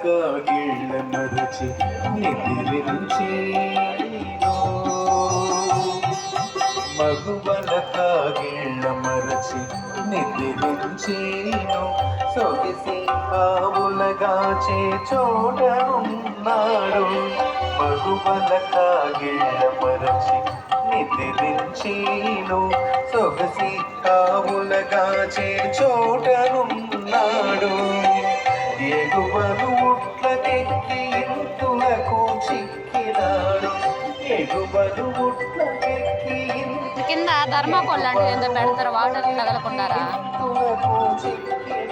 కాగిళ్ళ మరచి నిద్రించేను మగువల కాగిళ్ళ మరచి నిద్రించేను సొగిసి ఆవులగాచే చోటనున్నాడు మగువల కాగిళ్ళ మరచి నిద్రించేను సొగసి ఆవులగాచే చోటనున్నాడు ఎగువను ఉట్లకెక్కి ఇంతులకు చిక్కినాడు ఎగువను ఉట్లకెక్కి కింద ధర్మాకోల్ లాంటివి ఏందో పెడతారు వాటర్ తగలకుంటారా ఇంతులకు చిక్కి